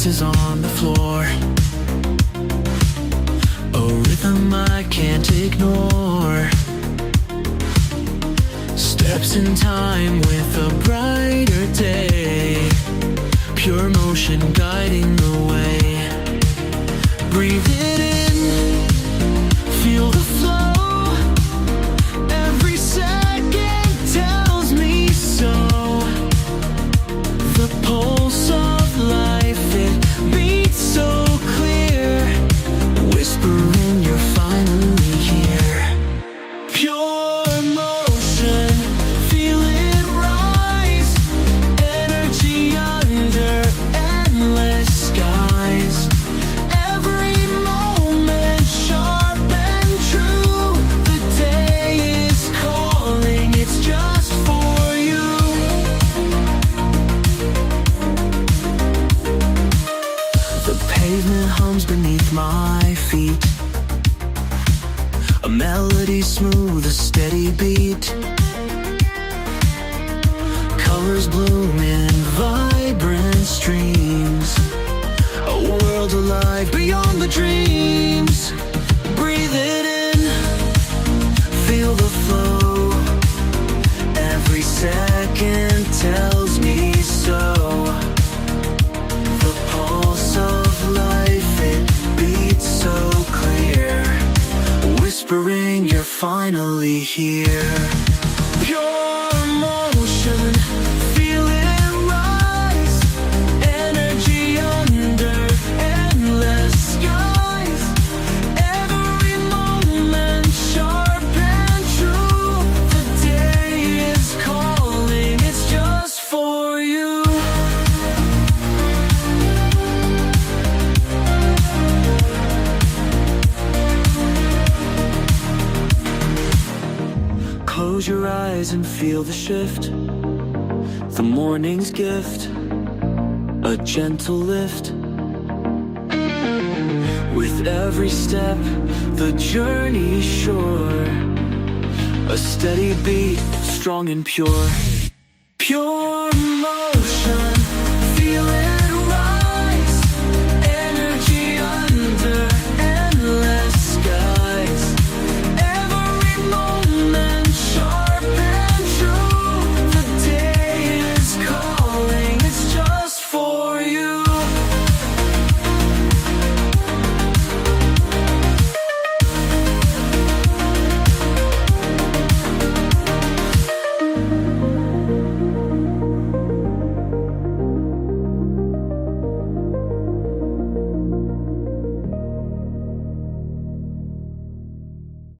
dances on the floor, a rhythm I can't ignore. Steps in time with a brighter day, pure motion guiding the way. Breathe it in, feel the flow, every second tells me so. The pulse of life, it beats so clear, whispering you're finally here. Pure motion, feel it rise, energy under endless skies. Every moment sharp and true, the day is calling, it's just for you. The pavement hums beneath my feet, a melody smooth, a steady beat. Colors bloom in vibrant streams, a world alive beyond the dreams. Breathe it in, feel the flow, every second tells me so. The pulse of life, it beats so clear, whispering you're finally here. Pure motion, feel it rise, energy under endless skies. Every moment sharp and true, the day is calling, it's just for you. Close your eyes and feel the shift, the morning's gift, a gentle lift. With every step, the journey's sure, a steady beat, strong and pure. Pure motion.